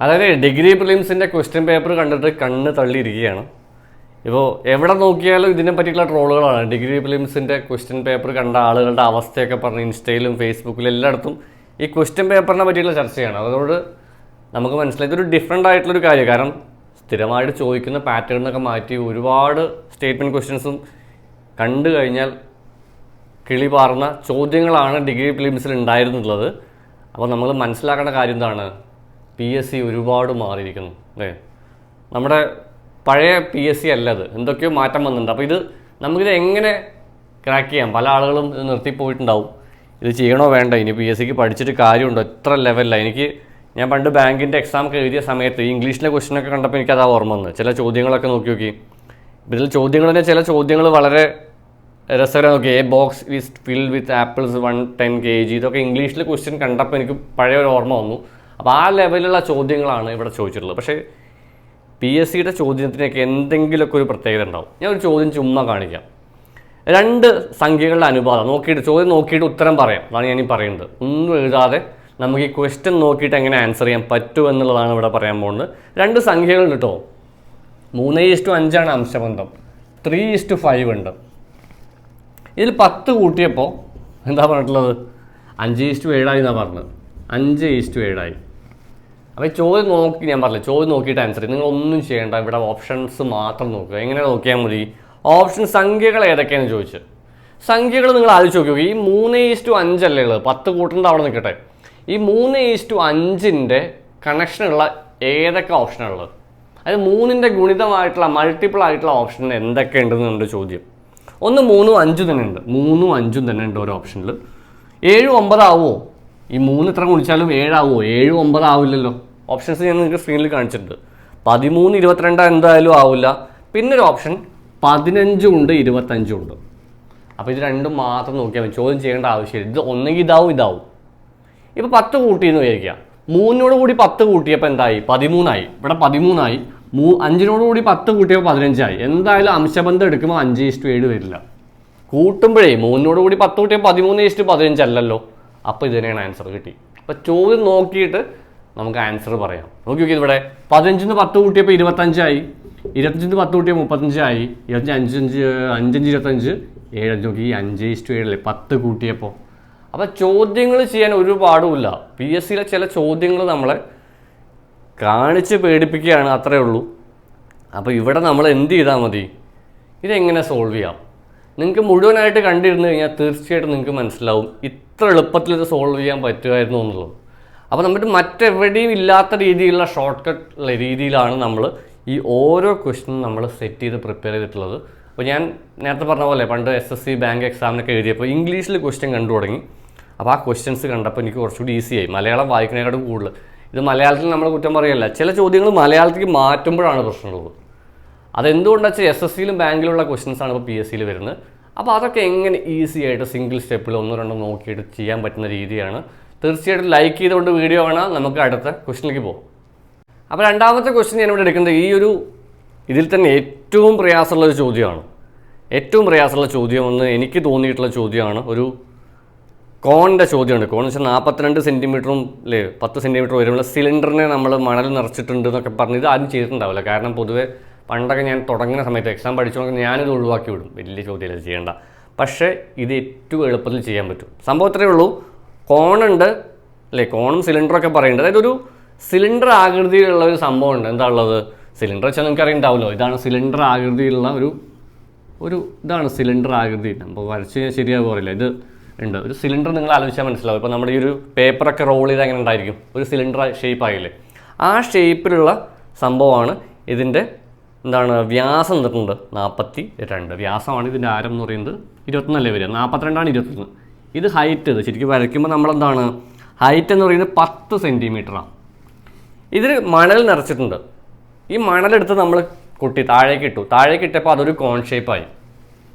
അതായത് degree പ്രിലിംസിൻ്റെ question paper കണ്ടിട്ട് കണ്ണ് തള്ളിയിരിക്കുകയാണ്. ഇപ്പോൾ എവിടെ നോക്കിയാലും ഇതിനെ പറ്റിയിട്ടുള്ള ട്രോളുകളാണ്. ഡിഗ്രി പ്രിലിംസിൻ്റെ ക്വസ്റ്റ്യൻ പേപ്പർ കണ്ട ആളുകളുടെ അവസ്ഥയൊക്കെ പറഞ്ഞ് ഇൻസ്റ്റയിലും ഫേസ്ബുക്കിലും എല്ലായിടത്തും ഈ ക്വസ്റ്റ്യൻ പേപ്പറിനെ പറ്റിയുള്ള ചർച്ചയാണ്. അതുകൊണ്ട് നമുക്ക് മനസ്സിലായി ഇതൊരു ഡിഫറെൻ്റ് ആയിട്ടുള്ളൊരു കാര്യം. കാരണം സ്ഥിരമായിട്ട് ചോദിക്കുന്ന പാറ്റേണൊക്കെ മാറ്റി ഒരുപാട് സ്റ്റേറ്റ്മെൻറ്റ് ക്വസ്റ്റ്യൻസും കണ്ടു കഴിഞ്ഞാൽ കിളി പാറുന്ന ചോദ്യങ്ങളാണ് ഡിഗ്രി പ്രിലിംസിൽ ഉണ്ടായിരുന്നുള്ളത്. അപ്പോൾ നമ്മൾ മനസ്സിലാക്കേണ്ട കാര്യം എന്താണ്, PSC ഒരുപാട് മാറിയിരിക്കുന്നു അല്ലേ. നമ്മുടെ പഴയ PSC അല്ലത്, എന്തൊക്കെയോ മാറ്റം വന്നിട്ടുണ്ട്. അപ്പോൾ നമുക്കിത് എങ്ങനെ ക്രാക്ക് ചെയ്യാം? പല ആളുകളും ഇത് നിർത്തിപ്പോയിട്ടുണ്ടാവും. ഇത് ചെയ്യണോ വേണ്ട, ഇനി PSCക്ക് പഠിച്ചിട്ട് കാര്യമുണ്ടോ, എത്ര ലെവലിലാണ്. ഞാൻ പണ്ട് ബാങ്കിൻ്റെ എക്സാം ഒക്കെ എഴുതിയ സമയത്ത് ഈ ഇംഗ്ലീഷിലെ ക്വസ്റ്റ്യനൊക്കെ കണ്ടപ്പോൾ എനിക്കതാ ഓർമ്മ വന്നത്. ചില ചോദ്യങ്ങളൊക്കെ നോക്കി ഇതിൽ ചോദ്യങ്ങൾ തന്നെ ചില ചോദ്യങ്ങൾ വളരെ രസകരം. നോക്കി, A box is filled with apples 110 kg. ഇതൊക്കെ ഇംഗ്ലീഷിൽ ക്വസ്റ്റ്യൻ കണ്ടപ്പോൾ എനിക്ക് പഴയ ഒരു ഓർമ്മ വന്നു. അപ്പോൾ ആ ലെവലിലുള്ള ചോദ്യങ്ങളാണ് ഇവിടെ ചോദിച്ചിട്ടുള്ളത്. പക്ഷേ PSCയുടെ ചോദ്യത്തിനൊക്കെ എന്തെങ്കിലുമൊക്കെ ഒരു പ്രത്യേകത ഉണ്ടാവും. ഞാൻ ഒരു ചോദ്യം ചുമ്മാ കാണിക്കാം. 2 സംഖ്യകളുടെ അനുപാതം ചോദ്യം നോക്കിയിട്ട് ഉത്തരം പറയാം. അതാണ് ഞാനീ പറയുന്നത്. ഒന്നും എഴുതാതെ നമുക്ക് ഈ ക്വസ്റ്റ്യൻ നോക്കിയിട്ട് എങ്ങനെ ആൻസർ ചെയ്യാൻ പറ്റും എന്നുള്ളതാണ് ഇവിടെ പറയാൻ പോകുന്നത്. 2 സംഖ്യകളുണ്ട് കേട്ടോ. 3:5 അംശബന്ധം, 3:5 ഉണ്ട്. ഇതിൽ 10 കൂട്ടിയപ്പോൾ എന്താ പറഞ്ഞിട്ടുള്ളത്? 5:7 എന്നാണ് പറഞ്ഞത്. 5:7. അപ്പോൾ ഈ ചോദ്യം നോക്കി, ഞാൻ പറഞ്ഞില്ല, ചോദ്യം നോക്കിയിട്ട് ആൻസർ ചെയ്യും. നിങ്ങളൊന്നും ചെയ്യേണ്ട, ഇവിടെ ഓപ്ഷൻസ് മാത്രം നോക്കുക. എങ്ങനെ നോക്കിയാൽ മതി? ഓപ്ഷൻ സംഖ്യകൾ ഏതൊക്കെയാണെന്ന് ചോദിച്ചു. സംഖ്യകൾ നിങ്ങൾ ആലോചിച്ച് നോക്കി. ഈ 3:5 അല്ലേ ഉള്ളത്? 10 കൂട്ടേണ്ട അവിടെ നിൽക്കട്ടെ. ഈ 3:5 കണക്ഷനുള്ള ഏതൊക്കെ ഓപ്ഷനുള്ളത്? അതായത് 3ൻ്റെ ഗുണിതമായിട്ടുള്ള മൾട്ടിപ്പിൾ ആയിട്ടുള്ള ഓപ്ഷൻ എന്തൊക്കെ ഉണ്ടെന്നുണ്ട് ചോദ്യം. ഒന്ന് 3ഉം 5ഉം തന്നെ ഉണ്ട്. 3ഉം 5ഉം തന്നെ ഉണ്ട് ഒരു ഓപ്ഷനിൽ. 7, 9 ആവുമോ? ഈ 3 ഇത്ര ഗുണിച്ചാലും 7 ആവുമോ? 7, 9 ആവില്ലല്ലോ. ഓപ്ഷൻസ് ഞാൻ നിങ്ങൾക്ക് സ്ക്രീനിൽ കാണിച്ചിട്ടുണ്ട്. 13, 22 എന്തായാലും ആവില്ല. പിന്നൊരു ഓപ്ഷൻ 15 ഉണ്ട്, 25 ഉണ്ട്. അപ്പോൾ ഇത് രണ്ടും മാത്രം നോക്കിയാൽ മതി. ചോദ്യം ചെയ്യേണ്ട ആവശ്യമില്ല. ഇത് ഒന്നെങ്കിൽ ഇതാവും. ഇപ്പോൾ 10 കൂട്ടിയെന്ന് വിചാരിക്കുക. 3നോട് കൂടി 10 കൂട്ടിയപ്പോൾ എന്തായി? 13 ആയി. ഇവിടെ 13 ആയി. 5നോട് കൂടി 10 കൂട്ടിയപ്പോൾ 15 ആയി. എന്തായാലും അംശബന്ധം എടുക്കുമ്പോൾ 5:7 വരില്ല. കൂട്ടുമ്പോഴേ 3നോട് കൂടി 10 കൂട്ടിയപ്പോൾ 13:15 അല്ലല്ലോ. അപ്പോൾ ഇത് തന്നെയാണ് ആൻസർ. കിട്ടി. അപ്പോൾ ചോദ്യം നോക്കിയിട്ട് നമുക്ക് ആൻസർ പറയാം. നോക്കി ഇവിടെ 15-ന് 10 കൂട്ടിയപ്പോൾ 25 ആയി. 25-ന് 10 കൂട്ടിയപ്പോൾ 35 ആയി. 5-5 25 7. നോക്കി 5:7 10 കൂട്ടിയപ്പോൾ. അപ്പോൾ ചോദ്യങ്ങൾ ചെയ്യാൻ ഒരുപാടുമില്ല. PSCയിലെ ചില ചോദ്യങ്ങൾ നമ്മളെ കാണിച്ച് പേടിപ്പിക്കുകയാണ്, അത്രയേ ഉള്ളൂ. അപ്പോൾ ഇവിടെ നമ്മൾ എന്ത് ചെയ്താൽ മതി? ഇതെങ്ങനെ സോൾവ് ചെയ്യാം? നിങ്ങൾക്ക് മുഴുവനായിട്ട് കണ്ടിരുന്നു കഴിഞ്ഞാൽ തീർച്ചയായിട്ടും നിങ്ങൾക്ക് മനസ്സിലാവും ഇത്ര എളുപ്പത്തിൽ ഇത് സോൾവ് ചെയ്യാൻ പറ്റുമായിരുന്നു എന്നുള്ളത്. അപ്പോൾ നമുക്ക് മറ്റെവിടെയും ഇല്ലാത്ത രീതിയിലുള്ള ഷോർട്ട് കട്ട് ഉള്ള രീതിയിലാണ് നമ്മൾ ഈ ഓരോ ക്വസ്റ്റ്യനും നമ്മൾ സെറ്റ് ചെയ്ത് പ്രിപ്പയർ ചെയ്തിട്ടുള്ളത്. അപ്പോൾ ഞാൻ നേരത്തെ പറഞ്ഞ പോലെ പണ്ട് SSC ബാങ്ക് എക്സാമിനൊക്കെ എഴുതിയപ്പോൾ ഇംഗ്ലീഷിൽ ക്വസ്റ്റ്യൻ കണ്ടു തുടങ്ങി. അപ്പോൾ ആ ക്വസ്റ്റ്യൻസ് കണ്ടപ്പോൾ എനിക്ക് കുറച്ചുകൂടി ഈസിയായി. മലയാളം വായിക്കുന്നതിനേക്കാളും കൂടുതൽ ഇത് മലയാളത്തിൽ നമ്മൾ കുറ്റം പറയല്ല, ചില ചോദ്യങ്ങൾ മലയാളത്തിലേക്ക് മാറ്റുമ്പോഴാണ് പ്രശ്നമുള്ളത്. അതെന്തുകൊണ്ടാണെന്ന് വെച്ചാൽ SSCയിലും ബാങ്കിലുള്ള ക്വസ്റ്റ്യൻസാണ് ഇപ്പോൾ PSCയിൽ വരുന്നത്. അപ്പോൾ അതൊക്കെ എങ്ങനെ ഈസി ആയിട്ട് സിംഗിൾ സ്റ്റെപ്പിൽ 1-2 നോക്കിയിട്ട് ചെയ്യാൻ പറ്റുന്ന രീതിയാണ്. തീർച്ചയായിട്ടും ലൈക്ക് ചെയ്തുകൊണ്ട് വീഡിയോ കാണാം. നമുക്ക് അടുത്ത ക്വസ്റ്റ്യനിലേക്ക് പോകും. അപ്പോൾ രണ്ടാമത്തെ ക്വസ്റ്റ്യൻ ഞാൻ ഇവിടെ എടുക്കുന്നത് ഇതിൽ തന്നെ ഏറ്റവും പ്രയാസമുള്ളൊരു ചോദ്യമാണ്. ഏറ്റവും പ്രയാസമുള്ള ചോദ്യം എന്ന് എനിക്ക് തോന്നിയിട്ടുള്ള ചോദ്യമാണ്. ഒരു കോണിൻ്റെ ചോദ്യമുണ്ട്. കോൺ വെച്ചാൽ 42 സെൻറ്റിമീറ്ററും 10 സെൻറ്റിമീറ്റർ വരുമ്പോൾ സിലിണ്ടറിനെ നമ്മൾ മണൽ നിറച്ചിട്ടുണ്ട് എന്നൊക്കെ പറഞ്ഞ് ഇത് ആരും ചെയ്തിട്ടുണ്ടാവില്ല. കാരണം പൊതുവെ പണ്ടൊക്കെ ഞാൻ തുടങ്ങുന്ന സമയത്ത് എക്സാം പഠിച്ചുകൊണ്ട് ഞാനിത് ഒഴിവാക്കി വിടും. വലിയ ചോദ്യമല്ല, ചെയ്യേണ്ട. പക്ഷേ ഇത് ഏറ്റവും എളുപ്പത്തിൽ ചെയ്യാൻ പറ്റും. സംഭവം ഇത്രയേ ഉള്ളൂ. കോണുണ്ട് കോണും സിലിണ്ടറൊക്കെ പറയുന്നുണ്ട്. അതായത് ഒരു സിലിണ്ടർ ആകൃതിയിലുള്ള ഒരു സംഭവം ഉണ്ട്. എന്താ ഉള്ളത്? സിലിണ്ടർ വെച്ചാൽ നിങ്ങൾക്ക് അറിയുണ്ടാവുമല്ലോ. ഇതാണ് സിലിണ്ടർ ആകൃതിയിലുള്ള ഇതാണ് സിലിണ്ടർ ആകൃതി. അപ്പോൾ വരച്ച് കഴിഞ്ഞാൽ ശരിയാകും പറയില്ല. ഇത് ഉണ്ട് ഒരു സിലിണ്ടർ. നിങ്ങൾ ആലോചിച്ചാൽ മനസ്സിലാവും. ഇപ്പോൾ നമ്മുടെ ഈ ഒരു പേപ്പറൊക്കെ റോൾ ചെയ്ത് എങ്ങനെ ഉണ്ടായിരിക്കും? ഒരു സിലിണ്ടർ ഷേപ്പ് ആയില്ലേ? ആ ഷേപ്പിലുള്ള സംഭവമാണ്. ഇതിൻ്റെ വ്യാസം തന്നിട്ടുണ്ട് 42. വ്യാസമാണ്. ഇതിൻ്റെ ആരം എന്ന് പറയുന്നത് 21 വരിക. 42ആണ് 21. ഇത് ഹൈറ്റ്. ഇത് ശരിക്കും വരയ്ക്കുമ്പോൾ നമ്മളെന്താണ് ഹൈറ്റ് എന്ന് പറയുന്നത് 10 സെൻറ്റിമീറ്ററാണ്. ഇതിൽ മണൽ നിറച്ചിട്ടുണ്ട്. ഈ മണലെടുത്ത് നമ്മൾ താഴേക്ക് ഇട്ടു. താഴേക്ക് ഇട്ടപ്പോൾ അതൊരു കോൺ ഷേപ്പായി.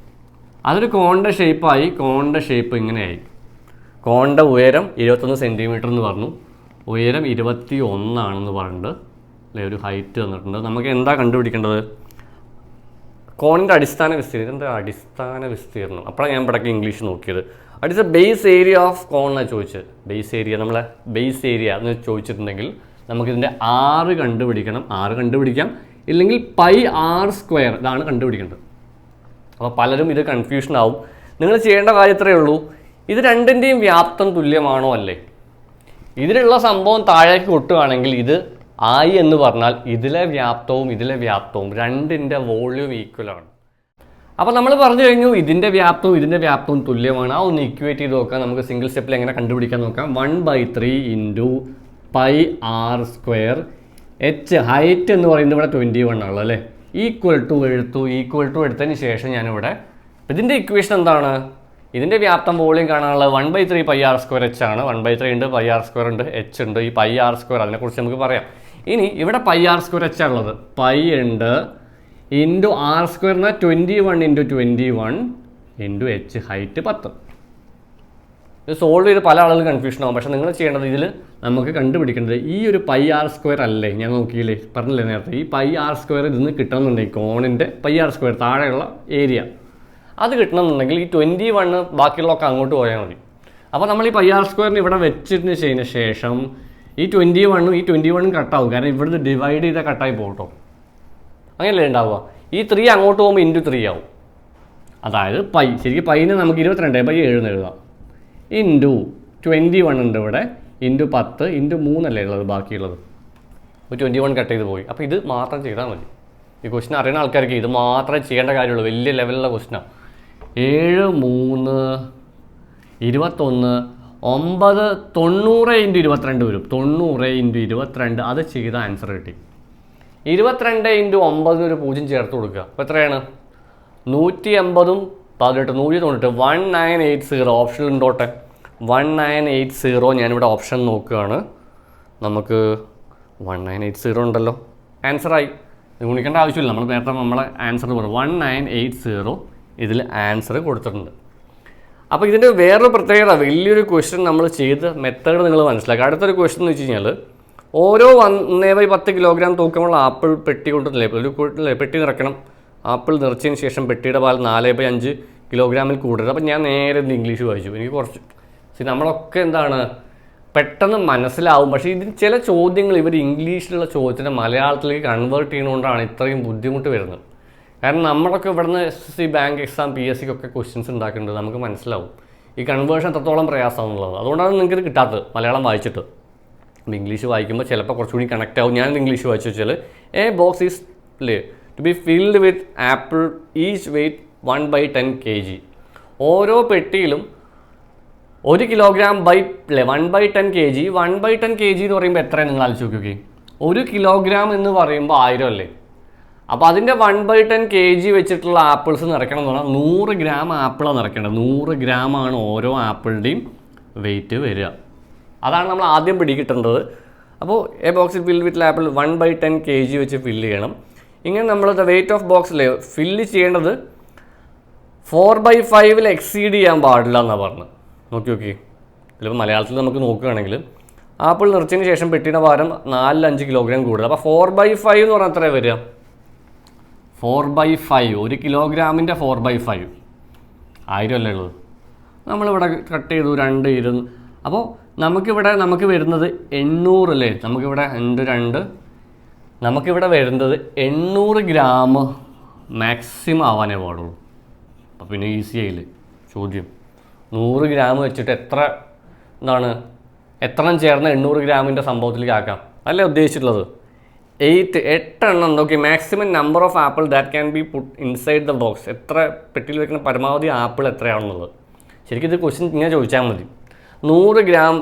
അതൊരു കോണിൻ്റെ ഷേപ്പായി. കോണിൻ്റെ ഷേപ്പ് ഇങ്ങനെയായി. കോണിൻ്റെ ഉയരം 21 സെൻറ്റിമീറ്റർ എന്ന് പറഞ്ഞു. ഉയരം 21 ആണെന്ന് പറഞ്ഞിട്ട് ഒരു ഹൈറ്റ് തന്നിട്ടുണ്ട്. നമുക്ക് എന്താ കണ്ടുപിടിക്കേണ്ടത്? കോണിൻ്റെ അടിസ്ഥാന വിസ്തീർണം. എന്താ അടിസ്ഥാന വിസ്തീർണം? അപ്പോഴാണ് ഞാൻ ഇവിടേക്ക് ഇംഗ്ലീഷ് നോക്കിയത്. ബേസ് ഏരിയ ഓഫ് കോൺ എന്നാണ് ചോദിച്ചത്. ബേസ് ഏരിയ എന്ന് ചോദിച്ചിട്ടുണ്ടെങ്കിൽ നമുക്കിതിൻ്റെ R കണ്ടുപിടിക്കണം. R കണ്ടുപിടിക്കാം, ഇല്ലെങ്കിൽ പൈ R² ഇതാണ് കണ്ടുപിടിക്കേണ്ടത്. അപ്പോൾ പലരും ഇത് കൺഫ്യൂഷൻ ആവും. നിങ്ങൾ ചെയ്യേണ്ട കാര്യം ഇത്രയേ ഉള്ളൂ, ഇത് രണ്ടിൻ്റെയും വ്യാപ്തം തുല്യമാണോ അല്ലേ. ഇതിലുള്ള സംഭവം താഴേക്ക് കൊട്ടുകയാണെങ്കിൽ ഇത് ആയി എന്ന് പറഞ്ഞാൽ ഇതിലെ വ്യാപ്തവും രണ്ടിൻ്റെ വോള്യൂം ഈക്വലാണ്. അപ്പോൾ നമ്മൾ പറഞ്ഞു കഴിഞ്ഞു ഇതിൻ്റെ വ്യാപ്തവും തുല്യമാണ്. ആ ഒന്ന് ഇക്വേറ്റ് ചെയ്ത് നോക്കാം. നമുക്ക് സിംഗിൾ സ്റ്റെപ്പിൽ എങ്ങനെ കണ്ടുപിടിക്കാൻ നോക്കാം. 1/3 × പൈ R². h ഹൈറ്റ് എന്ന് പറയുന്നത് ഇവിടെ 21 ആണല്ലോ അല്ലേ. ഈക്വൽ ടു എടുത്തതിന് ശേഷം ഞാനിവിടെ ഇതിൻ്റെ ഇക്വേഷൻ എന്താണ്, ഇതിൻ്റെ വ്യാപ്തം വോളിയം കാണാനുള്ള 1/3 പൈ R² h ആണ്. 1/3 ഉണ്ട്, പൈ R² ഉണ്ട്, h ഉണ്ട്. ഈ പൈ R², അതിനെക്കുറിച്ച് നമുക്ക് പറയാം. ഇനി ഇവിടെ പൈ R² h ആണുള്ളത്. പൈ ഉണ്ട് ഇൻറ്റു R² 21 × 21 × h ഹൈറ്റ് 10. ഇത് സോൾവ് ചെയ്ത് പല ആളുകൾ കൺഫ്യൂഷൻ ആവും. പക്ഷേ നിങ്ങൾ ചെയ്യേണ്ടത് ഇതിൽ നമുക്ക് കണ്ടുപിടിക്കേണ്ടത് ഈ ഒരു പൈ R² അല്ലേ. ഞാൻ നോക്കിയില്ലേ, പറഞ്ഞില്ലേ നേരത്തെ, ഈ പൈ R² ഇതിന്ന് കിട്ടണമെന്നുണ്ടെങ്കിൽ കോണിൻ്റെ പൈ R² താഴെയുള്ള ഏരിയ അത് കിട്ടണമെന്നുണ്ടെങ്കിൽ ഈ 21 ബാക്കിയുള്ളതൊക്കെ അങ്ങോട്ട് പോയാൽ മതി. അപ്പോൾ നമ്മൾ ഈ പൈ R² ഇവിടെ വെച്ചിട്ട് ചെയ്യുന്ന ശേഷം ഈ 21 കട്ടാവും. കാരണം ഇവിടുന്ന് ഡിവൈഡ് ചെയ്താൽ കട്ടായി പോകട്ടോ. അങ്ങനെയല്ലേ ഉണ്ടാവുക. ഈ 3 അങ്ങോട്ട് പോകുമ്പോൾ ഇൻറ്റു 3 ആവും. അതായത് പൈ, ശരിക്കും പൈനെ നമുക്ക് 22/7 എന്ന് എഴുതാം. ഇൻറ്റു 21 ഉണ്ട് ഇവിടെ, ഇൻറ്റു 10 ഇൻറ്റു 3 അല്ലേ ഉള്ളത് ബാക്കിയുള്ളത്. അപ്പോൾ 21 കട്ട് ചെയ്ത് പോയി. അപ്പോൾ ഇത് മാത്രം ചെയ്താൽ മതി. ഈ ക്വസ്റ്റൻ അറിയുന്ന ആൾക്കാർക്ക് ഇത് മാത്രമേ ചെയ്യേണ്ട കാര്യമുള്ളൂ. വലിയ ലെവലിലുള്ള ക്വസ്റ്റനാണ്. 7 3 21 9 90 × 22 വരും. 90 × 22 അത് ചെയ്ത ആൻസർ കിട്ടി. 22 × 9 ഒരു 0 ചേർത്ത് കൊടുക്കുക. അപ്പോൾ എത്രയാണ്? 180 18 190 1980. ഓപ്ഷൻ ഉണ്ടോട്ടെ 1980. ഞാനിവിടെ ഓപ്ഷൻ നോക്കുകയാണ്. നമുക്ക് 1980 ഉണ്ടല്ലോ, ആൻസറായി. ഗുണിക്കേണ്ട ആവശ്യമില്ല, നമ്മൾ നേരത്തെ നമ്മളെ ആൻസർ പറഞ്ഞു 1980 ഇതിൽ ആൻസർ കൊടുത്തിട്ടുണ്ട്. അപ്പോൾ ഇതിൻ്റെ വേറൊരു പ്രത്യേകത, വലിയൊരു ക്വസ്റ്റ്യൻ നമ്മൾ ചെയ്ത മെത്തേഡ് നിങ്ങൾ മനസ്സിലാക്കുക. അടുത്തൊരു ക്വസ്റ്റ്യൻ എന്ന് വെച്ച് കഴിഞ്ഞാൽ ഓരോ 1/10 കിലോഗ്രാം തൂക്കമുള്ള ആപ്പിൾ പെട്ടി കൊണ്ടുവന്നില്ലേ, ഒരു പെട്ടി നിറയ്ക്കണം. ആപ്പിൾ നിറച്ചതിന് ശേഷം പെട്ടിയുടെ പാൽ 4/5 കിലോഗ്രാമിൽ കൂടരുത്. അപ്പോൾ ഞാൻ നേരെ ഇംഗ്ലീഷ് വായിച്ചു. എനിക്ക് കുറച്ച് നമ്മളൊക്കെ എന്താണ് പെട്ടെന്ന് മനസ്സിലാവും. പക്ഷേ ഇതിന് ചില ചോദ്യങ്ങൾ ഇവർ ഇംഗ്ലീഷിലുള്ള ചോദ്യത്തിനെ മലയാളത്തിലേക്ക് കൺവേർട്ട് ചെയ്യുന്നതുകൊണ്ടാണ് ഇത്രയും ബുദ്ധിമുട്ട് വരുന്നത്. കാരണം നമ്മളൊക്കെ ഇവിടുന്ന് SSC ബാങ്ക് എക്സാം PSCക്കൊക്കെ ക്വസ്റ്റ്യൻസ് ഉണ്ടാക്കേണ്ടത് നമുക്ക് മനസ്സിലാവും. ഈ കൺവേർഷൻ എത്രത്തോളം പ്രയാസമാണെന്നുള്ളത്. അതുകൊണ്ടാണ് നിങ്ങൾക്ക് ഇത് കിട്ടാത്തത് മലയാളം വായിച്ചിട്ട്. ഇംഗ്ലീഷ് വായിക്കുമ്പോൾ ചിലപ്പോൾ കുറച്ചുകൂടി കണക്റ്റ് ആവും. ഞാൻ ഇംഗ്ലീഷ് വായിച്ചു വെച്ചാൽ a box is to be filled with apple each weight 1/10 kg. ഓരോ പെട്ടിയിലും 1 കിലോഗ്രാം 1/10 kg. 1/10 kg എന്ന് പറയുമ്പോൾ എത്രയാണ് നിങ്ങൾ ആലോചിച്ച് നോക്കി. 1 കിലോഗ്രാം എന്ന് പറയുമ്പോൾ 1000 അല്ലേ. അപ്പോൾ അതിൻ്റെ 1/10 kg വെച്ചിട്ടുള്ള ആപ്പിൾസ് നിറയ്ക്കണം എന്ന് പറഞ്ഞാൽ 100 ഗ്രാം ആപ്പിളാണ് നിറയ്ക്കേണ്ടത്. 100 ഗ്രാമാണ് ഓരോ ആപ്പിളിൻ്റെയും വെയിറ്റ് വരിക. അതാണ് നമ്മൾ ആദ്യം പിടികിട്ടേണ്ടത്. അപ്പോൾ എ ബോക്സിൽ ഫിൽ വിത്ത് ആപ്പിൾ 1/10 kg വെച്ച് ഫില്ല് ചെയ്യണം. ഇങ്ങനെ നമ്മൾ വെയിറ്റ് ഓഫ് ബോക്സിൽ ഫില്ല് ചെയ്യേണ്ടത് 4/5 എക്സീഡ് ചെയ്യാൻ പാടില്ല എന്നാണ് പറഞ്ഞത്. നോക്കി ചിലപ്പോൾ മലയാളത്തിൽ നമുക്ക് നോക്കുകയാണെങ്കിൽ ആപ്പിൾ നിറച്ചതിന് ശേഷം പെട്ടിയുടെ ഭാരം 4-5 കിലോഗ്രാം കൂടുതൽ. അപ്പോൾ 4/5 എന്ന് പറഞ്ഞാൽ എത്രയാണ് വരിക? 4/5 1 കിലോഗ്രാമിൻ്റെ 4/5 1000 അല്ലേ ഉള്ളത്. നമ്മളിവിടെ കട്ട് ചെയ്തു 2 20. അപ്പോൾ നമുക്ക് വരുന്നത് 800 അല്ലേ. നമുക്കിവിടെ 2 നമുക്കിവിടെ വരുന്നത് 800 ഗ്രാം മാക്സിമം ആവാനേ പാടുള്ളൂ. അപ്പോൾ പിന്നെ ഈസി ആയില്ലേ ചോദ്യം. 100 ഗ്രാം വെച്ചിട്ട് എത്ര ചേർന്ന് 800 ഗ്രാമിൻ്റെ സംഭവത്തിലേക്ക് ആക്കാം അല്ലേ ഉദ്ദേശിച്ചിട്ടുള്ളത്. 8 എണ്ണം നോക്കി. Maximum number of apple that can be puttu inside the box. എത്ര പെട്ടിയിൽ വെക്കുന്ന പരമാവധി ആപ്പിൾ എത്രയാണെന്നുള്ളത്. ശരിക്കും ഇത് ക്വസ്റ്റ്യൻ ഇങ്ങനെ ചോദിച്ചാൽ മതി. 100 ഗ്രാം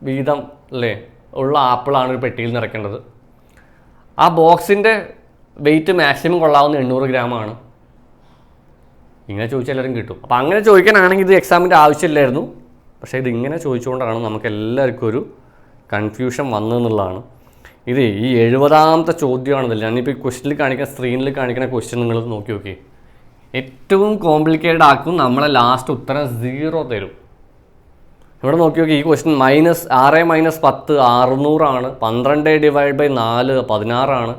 വീതം അല്ലേ ഉള്ള ആപ്പിളാണ് ഒരു പെട്ടിയിൽ നിറയ്ക്കേണ്ടത്. ആ ബോക്സിൻ്റെ വെയിറ്റ് മാക്സിമം കൊള്ളാവുന്ന 800 ഗ്രാമാണ്. ഇങ്ങനെ ചോദിച്ചാൽ എല്ലാവരും കിട്ടും. അപ്പോൾ അങ്ങനെ ചോദിക്കാനാണെങ്കിൽ ഇത് എക്സാമിൻ്റെ ആവശ്യമില്ലായിരുന്നു. പക്ഷേ ഇതിങ്ങനെ ചോദിച്ചുകൊണ്ടാണ് നമുക്ക് എല്ലാവർക്കും ഒരു കൺഫ്യൂഷൻ വന്നതെന്നുള്ളതാണ്. ഇത് ഈ 70ാമത്തെ ചോദ്യമാണെന്നില്ല. ഞാനിപ്പോൾ ഈ ക്വസ്റ്റ്യനിൽ കാണിക്കുന്ന സ്ക്രീനിൽ കാണിക്കുന്ന ക്വസ്റ്റ്യൻ നിങ്ങൾ നോക്കി ഏറ്റവും കോംപ്ലിക്കേറ്റഡ് ആക്കും. നമ്മളെ ലാസ്റ്റ് ഉത്തരം 0 തരും. ഇവിടെ നോക്കി ഈ ക്വസ്റ്റ്യൻ -6 - 10 600 ആണ്. 12/4 16 ആണ്.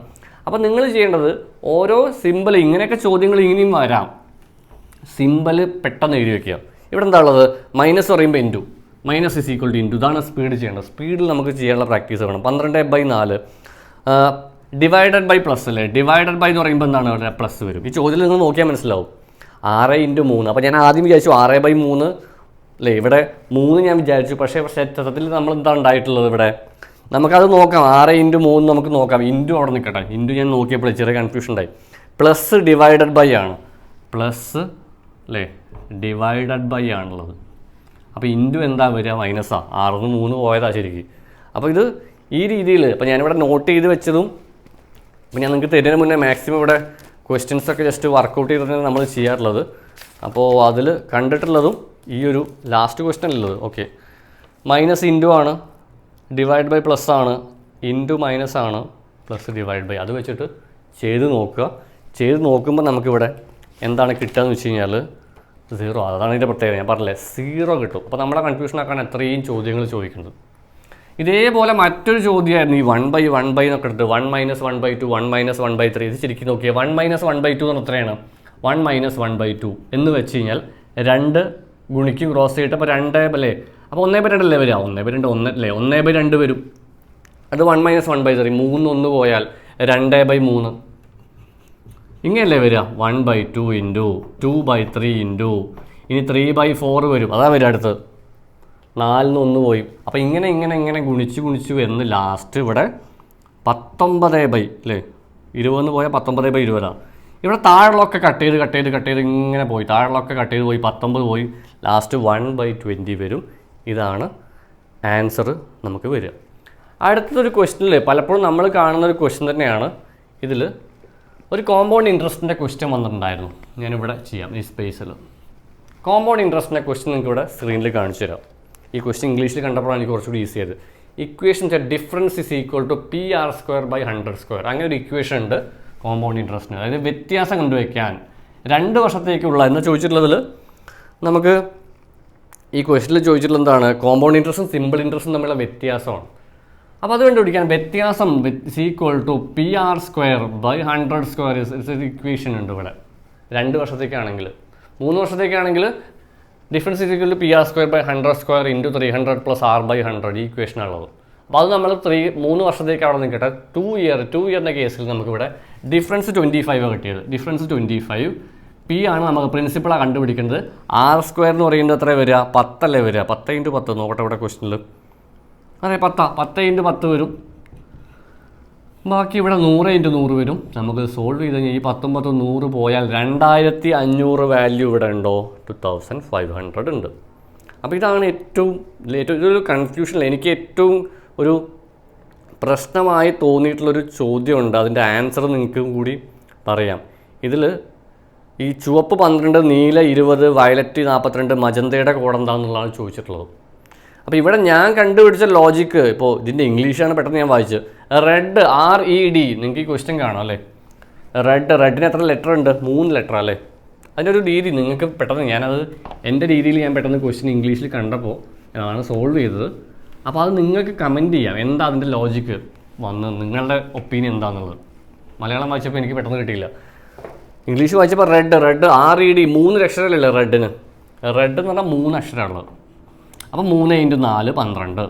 അപ്പോൾ നിങ്ങൾ ചെയ്യേണ്ടത് ഓരോ സിമ്പിൾ ഇങ്ങനെയൊക്കെ ചോദ്യങ്ങൾ ഇങ്ങനെയും വരാം. സിമ്പിൾ പെട്ടെന്ന് എഴുതി വയ്ക്കുക. ഇവിടെ എന്താ ഉള്ളത്? മൈനസ് പറയുമ്പോൾ into, minus is equal two into. ഇതാണ് സ്പീഡ് ചെയ്യേണ്ടത്. സ്പീഡിൽ നമുക്ക് ചെയ്യാനുള്ള പ്രാക്ടീസ് വേണം. 12/4 ഡിവൈഡഡ് ബൈ പ്ലസ് അല്ലേ. ഡിവൈഡഡ് ബൈ എന്ന് പറയുമ്പോൾ എന്താണ് അവിടെ പ്ലസ് വരും. ഈ ചോദ്യത്തിൽ നിങ്ങൾ നോക്കിയാൽ മനസ്സിലാവും. 6 × 3. അപ്പോൾ ഞാൻ ആദ്യം വിചാരിച്ചു 6/3 അല്ലേ, ഇവിടെ 3 ഞാൻ വിചാരിച്ചു. പക്ഷേ സത്യത്തിൽ നമ്മൾ എന്താ ഉണ്ടായിട്ടുള്ളത് ഇവിടെ, നമുക്കത് നോക്കാം. 6 × 3 നമുക്ക് നോക്കാം. ഇൻറ്റു അവിടെ നിൽക്കട്ടെ. ഇൻറ്റു ഞാൻ നോക്കിയപ്പോൾ ചെറിയ കൺഫ്യൂഷൻ ഉണ്ടായി. പ്ലസ് ഡിവൈഡഡ് ബൈ ആണ്, പ്ലസ് അല്ലേ ഡിവൈഡഡ് ബൈ ആണുള്ളത്. അപ്പോൾ ഇൻറ്റു എന്താ വരിക, മൈനസാണ്. 6 ന്ന് 3 പോയതാണ് ശരിക്കും. അപ്പോൾ ഇത് ഈ രീതിയിൽ ഇപ്പോൾ ഞാനിവിടെ നോട്ട് ചെയ്ത് വെച്ചതും അപ്പോൾ ഞാൻ നിങ്ങൾക്ക് തരുന്നതിന് മുന്നേ മാക്സിമം ഇവിടെ ക്വസ്റ്റ്യൻസൊക്കെ ജസ്റ്റ് വർക്കൗട്ട് ചെയ്തിട്ടാണ് നമ്മൾ ചെയ്യാറുള്ളത്. അപ്പോൾ അതിൽ കണ്ടിട്ടുള്ളതും ഈ ഒരു ലാസ്റ്റ് ക്വസ്റ്റ്യൻ ഉള്ളത്. ഓക്കെ, മൈനസ് ഇൻറ്റു ആണ്, ഡിവൈഡ് ബൈ പ്ലസ് ആണ്, ഇൻറ്റു മൈനസ് ആണ്, പ്ലസ് ഡിവൈഡ് ബൈ. അത് വെച്ചിട്ട് ചെയ്ത് നോക്കുക. ചെയ്ത് നോക്കുമ്പോൾ നമുക്കിവിടെ എന്താണ് കിട്ടുക എന്ന് വെച്ച് കഴിഞ്ഞാൽ 0. അതാണ് ഇതിൻ്റെ പ്രത്യേകത. ഞാൻ പറഞ്ഞില്ലേ 0 കിട്ടും. അപ്പോൾ നമ്മളെ കൺഫ്യൂഷനാക്കാൻ എത്രയും ചോദ്യങ്ങൾ ചോദിക്കുന്നത്. ഇതേപോലെ മറ്റൊരു ചോദ്യമായിരുന്നു ഈ 1/1 എന്നൊക്കെ എടുത്ത് 1 - 1/2 1 - 1/3. ഇത് ശരിക്കും നോക്കിയാൽ 1 - 1/2 എന്ന് എത്രയാണ്, 1 - 1/2 എന്ന് വെച്ച് കഴിഞ്ഞാൽ 2 ഗുണിക്കും ക്രോസ് ചെയ്തിട്ട് അപ്പോൾ 2 അല്ലേ. അപ്പോൾ 1/2 അല്ലേ വരിക, 1/2 1 അല്ലേ, 1/2 വരും. അത് 1 - 1/3 3 പോയാൽ 2/3 ഇങ്ങനെയല്ലേ വരിക. 1/2 ഇൻറ്റു 2/3 ഇൻറ്റു ഇനി 3/4 വരും. അതാ വരിക അടുത്ത്. 4 ന്ന് 1 പോയി. അപ്പോൾ ഇങ്ങനെ ഗുണിച്ച് വരുന്ന ലാസ്റ്റ് ഇവിടെ 19 അല്ലേ 20 പോയാൽ 19/20. ഇവിടെ താഴെയുള്ളതൊക്കെ കട്ട് ചെയ്ത് ഇങ്ങനെ പോയി. താഴെയുള്ളതൊക്കെ കട്ട് ചെയ്ത് പോയി 19 പോയി. ലാസ്റ്റ് 1/20 വരും. ഇതാണ് ആൻസർ നമുക്ക് വരിക. അടുത്തൊരു ക്വസ്റ്റ്യനിൽ പലപ്പോഴും നമ്മൾ കാണുന്ന ഒരു ക്വസ്റ്റ്യൻ തന്നെയാണ്. ഇതിൽ ഒരു കോമ്പൗണ്ട് ഇൻട്രസ്റ്റിൻ്റെ ക്വസ്റ്റ്യൻ വന്നിട്ടുണ്ടായിരുന്നു. ഞാനിവിടെ ചെയ്യാം ഈ സ്പേസിൽ. കോമ്പൗണ്ട് ഇൻട്രസ്റ്റിൻ്റെ ക്വസ്റ്റ്യൻ നിങ്ങൾക്ക് ഇവിടെ സ്ക്രീനിൽ കാണിച്ചു തരാം. ഈ ക്വസ്റ്റ്യൻ ഇംഗ്ലീഷിൽ കണ്ടപ്പോഴാണ് എനിക്ക് കുറച്ചുകൂടി ഈസി ആയത്. Equation difference is equal to PR²/100². അങ്ങനെ ഒരു ഇക്വേഷൻ ഉണ്ട് കോമ്പൗണ്ട് ഇൻട്രസ്റ്റിന്. അതായത് വ്യത്യാസം കണ്ടുവയ്ക്കാൻ 2 വർഷത്തേക്കുള്ള എന്ന് ചോദിച്ചിട്ടുള്ളതിൽ നമുക്ക് ഈ ക്വസ്റ്റ്യനിൽ ചോദിച്ചിട്ടുള്ള എന്താണ്, കോമ്പൗണ്ട് ഇൻട്രസ്റ്റും സിമ്പിൾ ഇൻട്രസ്റ്റും തമ്മിലുള്ള വ്യത്യാസമാണ്. അപ്പോൾ അത് കണ്ടുപിടിക്കാൻ വ്യത്യാസം is equal to PR²/100² equation ഉണ്ട് ഇവിടെ. 2 വർഷത്തേക്കാണെങ്കിൽ. 3 വർഷത്തേക്കാണെങ്കിൽ difference is equal to PR²/100² into 300 + R/100 ഈ ഇക്വേഷനാണുള്ളത്. അപ്പോൾ അത് നമ്മൾ 3 വർഷത്തേക്ക് അവിടെ നിൽക്കട്ടെ. 2 ഇയറിൻ്റെ കേസിൽ നമുക്കിവിടെ ഡിഫറൻസ് 25 കിട്ടിയത്. ഡിഫറൻസ് 25. P ആണ് നമുക്ക് പ്രിൻസിപ്പിളാണ് കണ്ടുപിടിക്കുന്നത്. R² എന്ന് പറയുന്നത് എത്ര വരിക, 10 അല്ലേ വരിക. 10 × 10 നോക്കട്ടെ ഇവിടെ ക്വസ്റ്റ്യനിൽ. അതെ 10 × 10 വരും. ബാക്കി ഇവിടെ 100 × 100 വരും. നമുക്ക് സോൾവ് ചെയ്ത് കഴിഞ്ഞാൽ ഈ 19 100 പോയാൽ 2500 വാല്യൂ ഇവിടെ ഉണ്ടോ, 2500 ഉണ്ട്. അപ്പോൾ ഇതാണ് ഏറ്റവും ഇതൊരു കൺഫ്യൂഷൻ. എനിക്ക് ഏറ്റവും ഒരു പ്രശ്നമായി തോന്നിയിട്ടുള്ളൊരു ചോദ്യമുണ്ട്. അതിൻ്റെ ആൻസർ നിങ്ങൾക്ക് കൂടി പറയാം. ഇതിൽ ഈ ചുവപ്പ് 12, നീല 20, വയലറ്റ് 42, മജന്തയുടെ കോഡ് എന്താണെന്നുള്ളതാണ് ചോദിച്ചിട്ടുള്ളത്. അപ്പോൾ ഇവിടെ ഞാൻ കണ്ടുപിടിച്ച ലോജിക്ക്, ഇപ്പോൾ ഇതിൻ്റെ ഇംഗ്ലീഷാണ് പെട്ടെന്ന് ഞാൻ വായിച്ചത്. റെഡ് RED നിങ്ങൾക്ക് ഈ ക്വസ്റ്റ്യൻ കാണാം അല്ലേ. റെഡിന് എത്ര ലെറ്റർ ഉണ്ട്, 3 ലെറ്റർ അല്ലേ. അതിൻ്റെ ഒരു രീതി നിങ്ങൾക്ക് പെട്ടെന്ന് ഞാനത് എൻ്റെ രീതിയിൽ ഞാൻ പെട്ടെന്ന് ക്വസ്റ്റ്യൻ ഇംഗ്ലീഷിൽ കണ്ടപ്പോൾ ആണ് സോൾവ് ചെയ്തത്. അപ്പോൾ അത് നിങ്ങൾക്ക് കമൻറ്റ് ചെയ്യാം എന്താ അതിൻ്റെ ലോജിക്ക് വന്ന് നിങ്ങളുടെ ഒപ്പീനിയൻ എന്താണെന്നുള്ളത്. മലയാളം വായിച്ചപ്പോൾ എനിക്ക് പെട്ടെന്ന് കിട്ടിയില്ല. ഇംഗ്ലീഷ് വായിച്ചപ്പോൾ റെഡ് RED 3 അക്ഷരമല്ലേ റെഡിന്. റെഡ് എന്ന് പറഞ്ഞാൽ 3 അക്ഷരമുള്ളത്. അപ്പോൾ 3 × 4 12.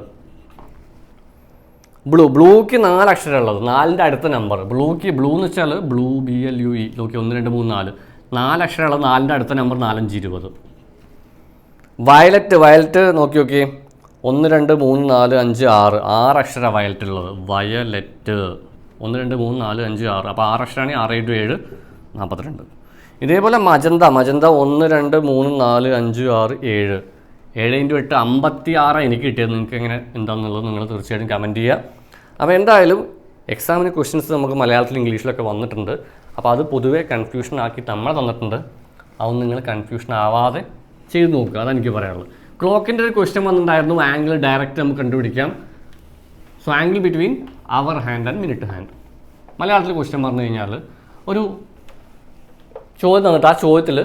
ബ്ലൂക്ക് 4 അക്ഷരമുള്ളത്. 4ൻ്റെ അടുത്ത നമ്പർ ബ്ലൂ എന്ന് വെച്ചാൽ BLUE നോക്കി 1 2 3 4 4 അക്ഷരമുള്ളത്. 4ൻ്റെ അടുത്ത നമ്പർ 4 5 20. വയലറ്റ് നോക്കി 1 2 3 4 5 6 6 അക്ഷര വയലറ്റ് ഉള്ളത്. വയലറ്റ് 1 2 3 4 5 6. അപ്പോൾ 6 അക്ഷരമാണ്. 6 × 7 42. ഇതേപോലെ മജന്ത 1 2 3 4 5 6 7 7 × 8 56 എനിക്ക് കിട്ടിയത്. നിങ്ങൾക്ക് എങ്ങനെ എന്താണെന്നുള്ളത് നിങ്ങൾ തീർച്ചയായിട്ടും കമൻറ്റ് ചെയ്യുക. അപ്പോൾ എന്തായാലും എക്സാമിന് ക്വസ്റ്റ്യൻസ് നമുക്ക് മലയാളത്തിൽ ഇംഗ്ലീഷിലൊക്കെ വന്നിട്ടുണ്ട്. അപ്പോൾ അത് പൊതുവേ കൺഫ്യൂഷൻ ആക്കി നമ്മൾ തന്നിട്ടുണ്ട്. അതൊന്നും നിങ്ങൾ കൺഫ്യൂഷൻ ആവാതെ ചെയ്ത് നോക്കുക. അതെനിക്ക് പറയാനുള്ളത്. ക്ലോക്കിൻ്റെ ഒരു ക്വസ്റ്റ്യൻ വന്നിട്ടുണ്ടായിരുന്നു. ആംഗിൾ ഡയറക്റ്റ് നമുക്ക് കണ്ടുപിടിക്കാം. So angle between hour hand and minute hand. മലയാളത്തിൽ ക്വസ്റ്റ്യൻ പറഞ്ഞു കഴിഞ്ഞാൽ ഒരു ചോദ്യം തന്നിട്ട് ആ ചോദ്യത്തിൽ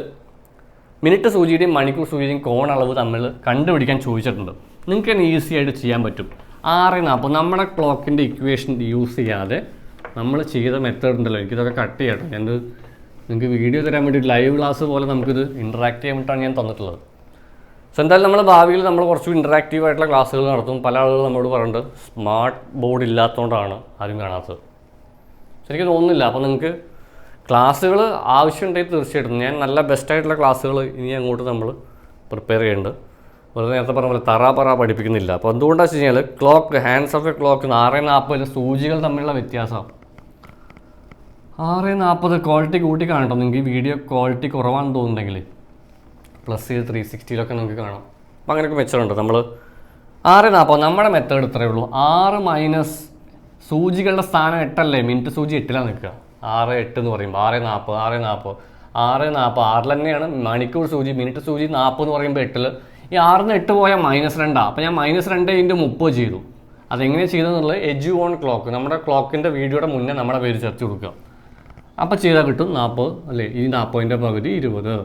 മിനിറ്റ് സൂചിയുടെയും മണിക്കൂർ സൂചിയുടെയും കോണളവ് തമ്മിൽ കണ്ടുപിടിക്കാൻ ചോദിച്ചിട്ടുണ്ട്. നിങ്ങൾക്ക് തന്നെ ഈസി ആയിട്ട് ചെയ്യാൻ പറ്റും. 6:40 നമ്മുടെ ക്ലോക്കിൻ്റെ ഇക്വേഷൻ യൂസ് ചെയ്യാതെ നമ്മൾ ചെയ്ത മെത്തേഡ് ഉണ്ടല്ലോ. എനിക്കിതൊക്കെ കട്ട് ചെയ്യട്ടെ. നിങ്ങൾക്ക് വീഡിയോ തരാൻ വേണ്ടി ലൈവ് ക്ലാസ് പോലെ നമുക്കിത് ഇൻട്രാക്ട് ചെയ്യാൻ വേണ്ടിയിട്ടാണ് ഞാൻ തന്നിട്ടുള്ളത്. സോ എന്തായാലും നമ്മൾ ഭാവിയിൽ നമ്മൾ കുറച്ച് ഇൻറ്ററാക്റ്റീവ് ആയിട്ടുള്ള ക്ലാസ്സുകൾ നടത്തും. പല ആളുകളും നമ്മളോട് പറഞ്ഞിട്ട് സ്മാർട്ട് ബോർഡ് ഇല്ലാത്തതുകൊണ്ടാണ് ആരും കാണാത്തത്. എനിക്ക് തോന്നുന്നില്ല. അപ്പോൾ നിങ്ങൾക്ക് ക്ലാസ്സുകൾ ആവശ്യമുണ്ടെങ്കിൽ തീർച്ചയായിട്ടും ഞാൻ നല്ല ബെസ്റ്റായിട്ടുള്ള ക്ലാസ്സുകൾ ഇനി അങ്ങോട്ട് നമ്മൾ പ്രിപ്പയർ ചെയ്യുന്നുണ്ട്. വെറുതെ നേരത്തെ പറഞ്ഞ പോലെ തറ പഠിപ്പിക്കുന്നില്ല. അപ്പോൾ എന്തുകൊണ്ടാണെന്ന് വെച്ച് കഴിഞ്ഞാൽ clock, hands of A clock 6:40 സൂചികൾ തമ്മിലുള്ള വ്യത്യാസം 6:40 ക്വാളിറ്റി കൂട്ടി കാണട്ടോ. നിങ്ങൾക്ക് ഈ വീഡിയോ ക്വാളിറ്റി കുറവാണെന്ന് തോന്നുന്നുണ്ടെങ്കിൽ പ്ലസ് 360 നിങ്ങൾക്ക് കാണാം. അപ്പോൾ അങ്ങനെയൊക്കെ മെച്ചമുണ്ട്. നമ്മൾ 6:40 നമ്മുടെ മെത്തേഡ് ഇത്രയേ ഉള്ളൂ. 6 - സൂചികളുടെ സ്ഥാനം 8 മിനിറ്റ് സൂചി 8 നിൽക്കുക. 6:8 എന്ന് പറയുമ്പോൾ 6:40 6 തന്നെയാണ് മണിക്കൂർ സൂചി. മിനിറ്റ് സൂചി 40 എന്ന് പറയുമ്പോൾ 8. ഈ 6-ന്ന് 8 പോയാൽ -2. അപ്പോൾ ഞാൻ -2 × 30 ചെയ്തു. അതെങ്ങനെ ചെയ്തെന്നുള്ളത് എജു ഓൺ ക്ലോക്ക് നമ്മുടെ ക്ലോക്കിൻ്റെ വീഡിയോയുടെ മുന്നേ നമ്മുടെ പേര് ചേർത്ത് കൊടുക്കുക. അപ്പോൾ ചെയ്താൽ കിട്ടും 40 അല്ലേ. ഈ 40ൻ്റെ പകുതി 20.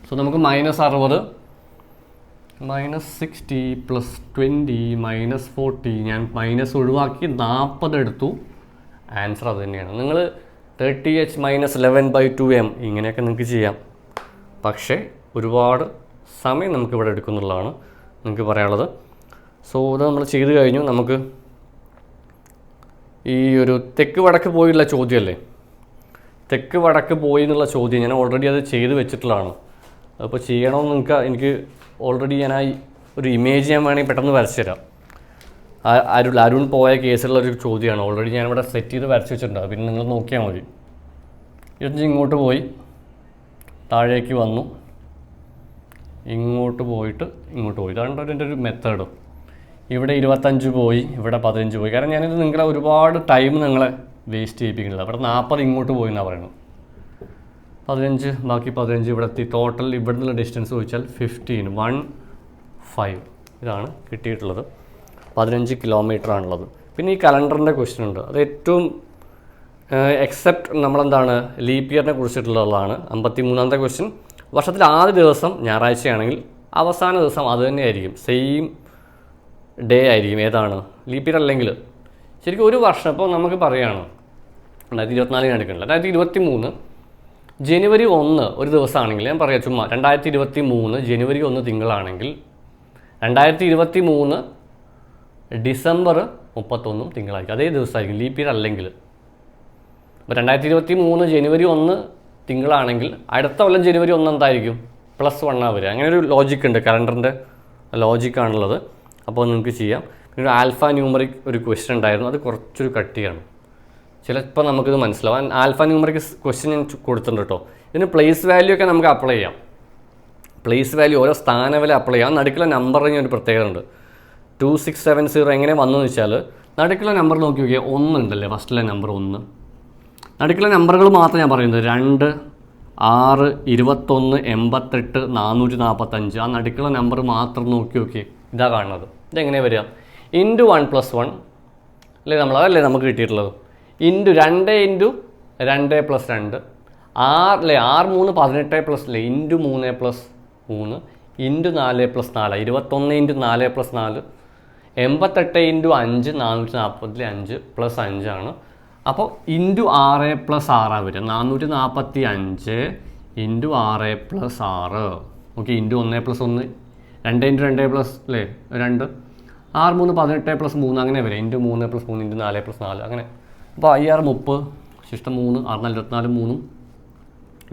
സോ നമുക്ക് -60 -60 + 20 -40. ഞാൻ മൈനസ് ഒഴിവാക്കി 40 എടുത്തു. ആൻസർ അത് തന്നെയാണ്. നിങ്ങൾ 30h - 11/2m ഇങ്ങനെയൊക്കെ നിങ്ങൾക്ക് ചെയ്യാം. പക്ഷേ ഒരുപാട് സമയം നമുക്കിവിടെ എടുക്കുന്നുള്ളതാണ് നിങ്ങൾക്ക് പറയാനുള്ളത്. സോ ഇത് നമ്മൾ ചെയ്ത് കഴിഞ്ഞു. നമുക്ക് ഈ ഒരു തെക്ക് വടക്ക് പോയുള്ള ചോദ്യമല്ലേ, തെക്ക് വടക്ക് പോയി എന്നുള്ള ചോദ്യം ഞാൻ ഓൾറെഡി അത് ചെയ്ത് വെച്ചിട്ടുള്ളതാണ്. അപ്പോൾ ചെയ്യണമെന്ന് എനിക്ക് ഓൾറെഡി ഞാൻ ആ ഒരു ഇമേജ് ഞാൻ വേണമെങ്കിൽ പെട്ടെന്ന് വരച്ചു തരാം. അരുൺ പോയ കേസിലുള്ള ഒരു ചോദ്യമാണ്. ഓൾറെഡി ഞാനിവിടെ സെറ്റ് ചെയ്ത് വരച്ച് വെച്ചിട്ടുണ്ട്. പിന്നെ നിങ്ങൾ നോക്കിയാൽ മതി. ഇങ്ങോട്ട് പോയി താഴേക്ക് വന്നു, ഇങ്ങോട്ട് പോയിട്ട് ഇങ്ങോട്ട് പോയി. ഇതാണ് എൻ്റെ ഒരു മെത്തേഡ്. ഇവിടെ 25 പോയി, ഇവിടെ 15 പോയി. കാരണം ഞാനിത് നിങ്ങളെ ഒരുപാട് ടൈം നിങ്ങളെ വേസ്റ്റ് ചെയ്യിപ്പിക്കുന്നില്ല. അവിടെ 40 ഇങ്ങോട്ട് പോയി എന്നാണ് പറയുന്നത്. 15 ബാക്കി 15 ഇവിടെ എത്തി. ടോട്ടൽ ഇവിടെ നിന്നുള്ള ഡിസ്റ്റൻസ് ചോദിച്ചാൽ 15 ഇതാണ് കിട്ടിയിട്ടുള്ളത്. 15 കിലോമീറ്ററാണുള്ളത്. പിന്നെ ഈ കലണ്ടറിൻ്റെ ക്വസ്റ്റ്യൻ ഉണ്ട്. അത് ഏറ്റവും എക്സെപ്റ്റ് നമ്മളെന്താണ് ലീപ്പ് ഇയറിനെ കുറിച്ചിട്ടുള്ളതാണ്. 53ാമത്തെ ക്വസ്റ്റ്യൻ. വർഷത്തിൽ ആദ്യ ദിവസം ഞായറാഴ്ചയാണെങ്കിൽ അവസാന ദിവസം അത് തന്നെയായിരിക്കും, സെയിം ഡേ ആയിരിക്കും. ഏതാണ് ലീപ്പ് ഇയർ അല്ലെങ്കിൽ ശരിക്കും ഒരു വർഷം. ഇപ്പോൾ നമുക്ക് പറയുകയാണ് 2024 എടുക്കണില്ല, 2023 ജനുവരി 1 ഒരു ദിവസമാണെങ്കിൽ ഞാൻ പറയാം ചുമ്മാ 2023 ജനുവരി 1 തിങ്കളാണെങ്കിൽ 2023 ഡിസംബർ 31 തിങ്കളായിരിക്കും. അതേ ദിവസമായിരിക്കും ലീപ്പ് ഇയർ അല്ലെങ്കിൽ. അപ്പോൾ 2023 ജനുവരി 1 തിങ്കളാണെങ്കിൽ അടുത്ത കൊല്ലം ജനുവരി 1 എന്തായിരിക്കും +1 വരിക. അങ്ങനെ ഒരു ലോജിക്ക് ഉണ്ട്, കലണ്ടറിൻ്റെ ലോജിക്കാണുള്ളത്. അപ്പോൾ നിങ്ങൾക്ക് ചെയ്യാം. പിന്നെ ഒരു ആൽഫ ന്യൂമറിക് ഒരു ക്വസ്റ്റ്യൻ ഉണ്ടായിരുന്നു. അത് കുറച്ചൊരു കട്ടിയാണ്, ചിലപ്പോൾ നമുക്കിത് മനസ്സിലാവാൻ. ആൽഫ ന്യൂമറിക് ക്വസ്റ്റ്യൻ ഞാൻ കൊടുത്തിട്ടുണ്ട് കേട്ടോ. ഇതിന് പ്ലേസ് വാല്യൂ ഒക്കെ നമുക്ക് അപ്ലൈ ചെയ്യാം. പ്ലേസ് വാല്യൂ ഓരോ സ്ഥാനവില അപ്ലൈ ചെയ്യാം. നടുക്കുള്ള നമ്പറിന് ഒരു പ്രത്യേകത ഉണ്ട്. 2670 എങ്ങനെ വന്നെന്ന് വെച്ചാൽ നടുക്കുള്ള നമ്പർ നോക്കി നോക്കിയാൽ 1 ഉണ്ടല്ലേ, ഫസ്റ്റിലെ നമ്പർ 1. നടുക്കുള്ള നമ്പറുകൾ മാത്രം ഞാൻ പറയുന്നത് 2, 6, 21, 88, 445. ആ നടുക്കുള്ള നമ്പർ മാത്രം നോക്കി നോക്കിയേ. ഇതാ കാണുന്നത്. ഇതെങ്ങനെയാണ് വരിക? × 1 + 1 അല്ലേ, അതല്ലേ നമുക്ക് കിട്ടിയിട്ടുള്ളത്. × 2 × 2 + 2 6 അല്ലേ, 6 3 18 + അല്ലേ, × 3 + 3 × 4 + 4 21 × 4 + 4 88 × 5 445 + 5 ആണ്. അപ്പോൾ × 6 + 6 വരിക. 445 × 6 + 6. ഓക്കെ, × 1 + 1 2 × 2 + അല്ലേ 2 6 3 18 + 3 അങ്ങനെ വരെ. × 3 + 3 × 4 + 4 അങ്ങനെ. അപ്പോൾ 5 6 30 ശിഷ്ടം 3 6 4 24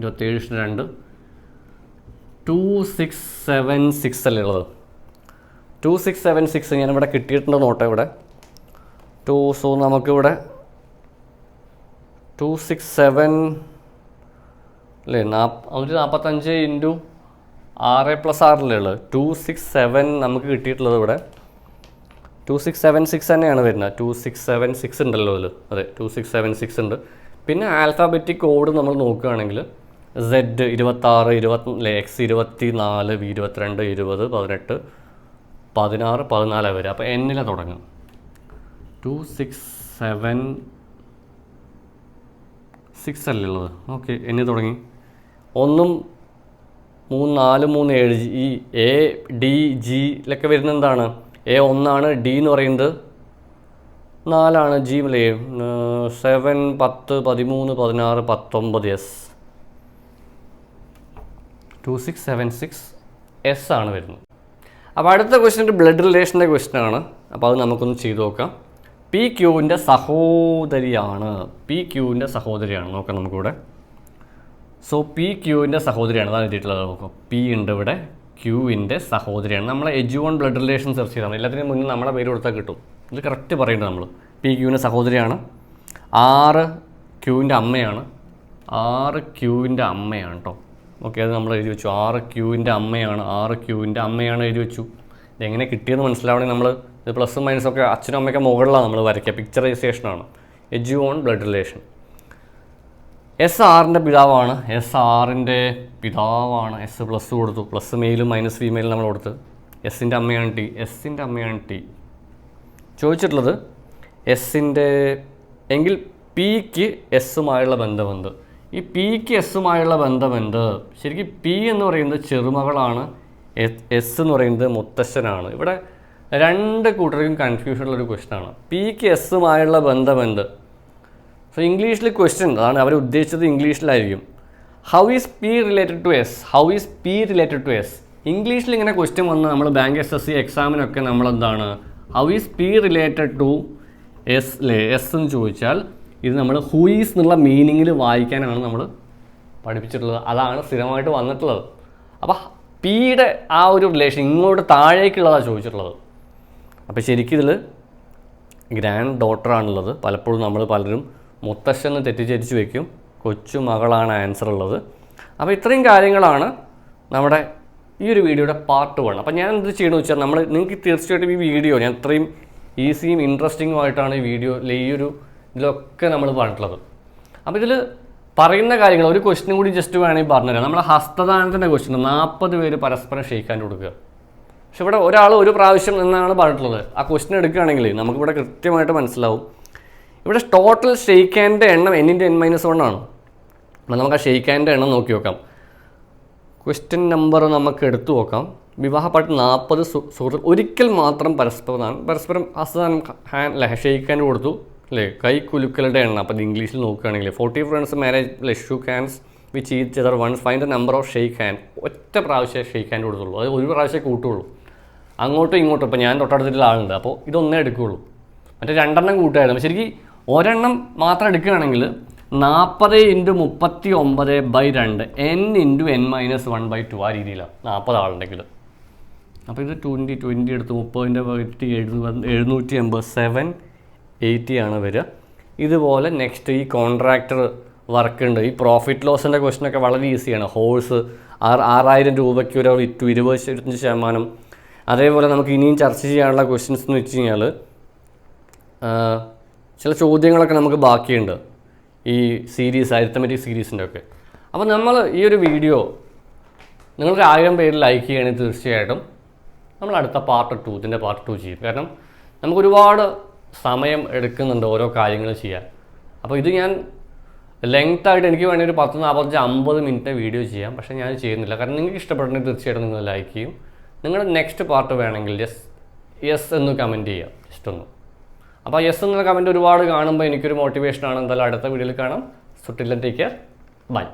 3 27 2 2676 അല്ലേ ഉള്ളത്. 2676 ഞാനിവിടെ കിട്ടിയിട്ടുണ്ട്. നോട്ടെ ഇവിടെ 2. സോ നമുക്കിവിടെ 267 അല്ലേ 45 × 6 + 6 അല്ലേ ഉള്ളത്. 267 നമുക്ക് കിട്ടിയിട്ടുള്ളത് ഇവിടെ 2676 തന്നെയാണ് വരുന്നത്. 2676 ഉണ്ടല്ലോ അതിൽ. അതെ, 2676 ഉണ്ട്. പിന്നെ ആൽഫാബറ്റിക് കോഡ് നമ്മൾ നോക്കുകയാണെങ്കിൽ Z 26 20 അല്ലേ, X 24 V 22 20 18 16 14 വരെ. അപ്പോൾ എന്നിലെ തുടങ്ങും. 2676 അല്ലേ ഉള്ളത്. ഓക്കെ, എന്നി തുടങ്ങി 1 3 4 3 7 ഈ A D G യിലൊക്കെ വരുന്നത് എന്താണ്? A 1 ആണ്, D എന്ന് പറയുന്നത് 4 ആണ്, G അല്ലേ 7 10 13 16 19 S. 2676 എസ് ആണ് വരുന്നത്. അപ്പോൾ അടുത്ത ക്വസ്റ്റ്യൻ ഒരു ബ്ലഡ് റിലേഷൻ്റെ ക്വസ്റ്റ്യൻ ആണ്. അപ്പോൾ അത് നമുക്കൊന്ന് ചെയ്ത് നോക്കാം. പി ക്യൂവിൻ്റെ സഹോദരിയാണ്. പി ക്യൂവിൻ്റെ സഹോദരിയാണ്. നോക്കാം നമുക്കിവിടെ. സോ പി ക്യൂവിൻ്റെ സഹോദരിയാണ്. അതാണ് എഴുതിയിട്ടുള്ളത്. നോക്കാം, പി ഉണ്ട് ഇവിടെ, ക്യൂവിൻ്റെ സഹോദരിയാണ്. നമ്മൾ H1 ബ്ലഡ് റിലേഷൻ സെർച്ച് ചെയ്താണ്. എല്ലാത്തിനും മുന്നേ നമ്മുടെ പേര് കൊടുത്താൽ കിട്ടും. ഇത് കറക്റ്റ് പറയേണ്ടത് നമ്മൾ. പി ക്യൂവിൻ്റെ സഹോദരിയാണ്. 6 ക്യൂവിൻ്റെ അമ്മയാണ്. 6 ക്യൂവിൻ്റെ അമ്മയാണ് കേട്ടോ. ഓക്കെ, അത് നമ്മൾ എഴുതി വെച്ചു. 6 ക്യൂവിൻ്റെ അമ്മയാണ്. 6 ക്യൂവിൻ്റെ അമ്മയാണ് എഴുതി വെച്ചു. ഇതെങ്ങനെ കിട്ടിയെന്ന് മനസ്സിലാവണമെങ്കിൽ നമ്മൾ ഇത് പ്ലസും മൈനസൊക്കെ അച്ഛനും അമ്മയൊക്കെ മുകളിലാണ് നമ്മൾ വരയ്ക്കുക. പിക്ചറൈസേഷനാണ്. H1 blood relation. S6ൻ്റെ പിതാവാണ്. S6ൻ്റെ പിതാവാണ്. എസ് പ്ലസ് കൊടുത്തു. പ്ലസ് മെയിലും മൈനസ് ഫീമെയിലും നമ്മൾ കൊടുത്ത്. എസിൻ്റെ അമ്മയാണ് ടി. എസിൻ്റെ അമ്മയാണ് ടി. ചോദിച്ചിട്ടുള്ളത് എസിൻ്റെ എങ്കിൽ പിക്ക് എസുമായുള്ള ബന്ധമെന്ത്? ഈ പിക്ക് എസുമായുള്ള ബന്ധമെന്ത്? ശരിക്കും പി എന്ന് പറയുന്നത് ചെറുമകളാണ്. എസ് എന്ന് പറയുന്നത് മുത്തശ്ശനാണ്. ഇവിടെ രണ്ട് കൂട്ടർക്കും കൺഫ്യൂഷനുള്ളൊരു ക്വസ്റ്റ്യനാണ്. പിക്ക് എസുമായുള്ള ബന്ധമെന്ത്? സോ ഇംഗ്ലീഷിൽ ക്വസ്റ്റ്യൻ അതാണ് അവർ ഉദ്ദേശിച്ചത്. ഇംഗ്ലീഷിലായിരിക്കും. How is P related to S? How is P related to S? ഇംഗ്ലീഷിൽ ഇങ്ങനെ ക്വസ്റ്റ്യൻ വന്ന് നമ്മൾ ബാങ്ക് SSC എക്സാമിനൊക്കെ നമ്മളെന്താണ് how is P related to S അല്ലേ? എസ് എന്ന് ചോദിച്ചാൽ ഇത് നമ്മൾ ഹൂ ഈസ് എന്നുള്ള മീനിങ്ങിൽ വായിക്കാനാണ് നമ്മൾ പഠിപ്പിച്ചിട്ടുള്ളത്. അതാണ് സ്ഥിരമായിട്ട് വന്നിട്ടുള്ളത്. അപ്പോൾ പിയുടെ ആ ഒരു റിലേഷൻ ഇങ്ങോട്ട് താഴേക്കുള്ളതാണ് ചോദിച്ചിട്ടുള്ളത്. അപ്പോൾ ശരിക്കും ഇതിൽ ഗ്രാൻഡ് ഡോട്ടറാണുള്ളത്. പലപ്പോഴും നമ്മൾ പലരും മുത്തശ്ശെന്ന് തെറ്റിദ്ധരിച്ച് വയ്ക്കും. കൊച്ചു മകളാണ് ആൻസർ ഉള്ളത്. അപ്പോൾ ഇത്രയും കാര്യങ്ങളാണ് നമ്മുടെ ഈ ഒരു വീഡിയോയുടെ പാർട്ട് 1. അപ്പോൾ ഞാൻ എന്ത് ചെയ്യണമെന്ന് വെച്ചാൽ നിങ്ങൾക്ക് തീർച്ചയായിട്ടും ഈ വീഡിയോ ഞാൻ ഇത്രയും ഈസിയും ഇൻട്രസ്റ്റിങ്ങും ആയിട്ടാണ് ഈ വീഡിയോ ഈ ഒരു ഇതിലൊക്കെ നമ്മൾ പറഞ്ഞിട്ടുള്ളത്. അപ്പോൾ ഇതിൽ പറയുന്ന കാര്യങ്ങൾ ഒരു ക്വസ്റ്റ്യൻ കൂടി ജസ്റ്റ് വേണമെങ്കിൽ പറഞ്ഞുതരാം. നമ്മുടെ ഹസ്തദാനത്തിൻ്റെ ക്വസ്റ്റ്യൻ 40 പേര് പരസ്പരം ഷെയ്ക്ക് ഹാൻഡ് കൊടുക്കുക. പക്ഷെ ഇവിടെ ഒരാൾ ഒരു പ്രാവശ്യം എന്നാണ് പറഞ്ഞിട്ടുള്ളത്. ആ ക്വസ്റ്റ്യൻ എടുക്കുകയാണെങ്കിൽ നമുക്കിവിടെ കൃത്യമായിട്ട് മനസ്സിലാവും. ഇവിടെ ടോട്ടൽ ഷെയ്ക്ക് ഹാൻഡിൻ്റെ എണ്ണം n/n-1 ആണ്. അപ്പോൾ നമുക്ക് ആ ഷെയ്ക്ക് ഹാൻഡിൻ്റെ എണ്ണം നോക്കി നോക്കാം. ക്വസ്റ്റ്യൻ നമ്പർ നമുക്ക് എടുത്തു നോക്കാം. വിവാഹപ്പാട്ട് 40 സുഹൃത്തുക്കൾ ഒരിക്കൽ മാത്രം പരസ്പരം ഹസ്തദാനം ഷെയ്ക്ക് ഹാൻഡ് കൊടുത്തു അല്ലേ? കൈ കുലുക്കലുടെ എണ്ണം. അപ്പോൾ ഇത് ഇംഗ്ലീഷിൽ നോക്കുകയാണെങ്കിൽ 40 friends marriage shook hands which each other once find the number of shake hand. ഒറ്റ പ്രാവശ്യം ഷെയ്ക്ക് ഹാൻഡ് കൊടുത്തുള്ളൂ. അത് ഒരു പ്രാവശ്യം കൂട്ടുള്ളൂ. അങ്ങോട്ടും ഇങ്ങോട്ടും. ഇപ്പോൾ ഞാൻ തൊട്ടടുത്തിട്ടുള്ള ആളുണ്ട്. അപ്പോൾ ഇതൊന്നേ എടുക്കുകയുള്ളൂ. മറ്റേ 2 എണ്ണം കൂട്ടുമായിരുന്നു. ശരിക്കും ഒരെണ്ണം മാത്രം എടുക്കുകയാണെങ്കിൽ 40 × 39/2 n/n-1/2 ആ രീതിയിലാണ് 40 ആളുണ്ടെങ്കിൽ. അപ്പോൾ ഇത് 20 എടുത്ത് 30/780 780 ആണ് വരിക. ഇതുപോലെ നെക്സ്റ്റ് ഈ കോൺട്രാക്ടർ വർക്ക് ഉണ്ട്. ഈ പ്രോഫിറ്റ് ലോസിൻ്റെ ക്വസ്റ്റനൊക്കെ വളരെ ഈസിയാണ്. ഹോഴ്സ് 6000 രൂപയ്ക്ക് ഒരു വിറ്റു 25%. അതേപോലെ നമുക്ക് ഇനിയും ചർച്ച ചെയ്യാനുള്ള ക്വസ്റ്റ്യൻസ് എന്ന് വെച്ച് കഴിഞ്ഞാൽ ചില ചോദ്യങ്ങളൊക്കെ നമുക്ക് ബാക്കിയുണ്ട് ഈ സീരീസ് അരിത്തമെറ്റിക് സീരീസിൻ്റെ ഒക്കെ. അപ്പോൾ നമ്മൾ ഈ ഒരു വീഡിയോ നിങ്ങൾക്ക് 1000 പേര് ലൈക്ക് ചെയ്യണമെങ്കിൽ തീർച്ചയായിട്ടും നമ്മൾ അടുത്ത പാർട്ട് 2 ഇതിൻ്റെ പാർട്ട് 2 ചെയ്യും. കാരണം നമുക്കൊരുപാട് സമയം എടുക്കുന്നുണ്ട് ഓരോ കാര്യങ്ങൾ ചെയ്യാൻ. അപ്പോൾ ഇത് ഞാൻ ലെങ്ത്തായിട്ട് എനിക്ക് വേണമെങ്കിൽ ഒരു 10, 45, 50 മിനിറ്റ് വീഡിയോ ചെയ്യാം. പക്ഷേ ഞാൻ ചെയ്യുന്നില്ല. കാരണം നിങ്ങൾക്ക് ഇഷ്ടപ്പെടണമെങ്കിൽ തീർച്ചയായിട്ടും നിങ്ങൾ ലൈക്ക് ചെയ്യും. നിങ്ങളുടെ നെക്സ്റ്റ് പാർട്ട് വേണമെങ്കിൽ യെസ് എന്ന് കമൻറ്റ് ചെയ്യാം. ജസ്റ്റ് ഒന്ന്. അപ്പോൾ യെസ് എന്നുള്ള കമൻറ്റ് ഒരുപാട് കാണുമ്പോൾ എനിക്കൊരു മോട്ടിവേഷനാണ്. എന്തായാലും അടുത്ത വീഡിയോയിൽ കാണാം. So till then take care. By.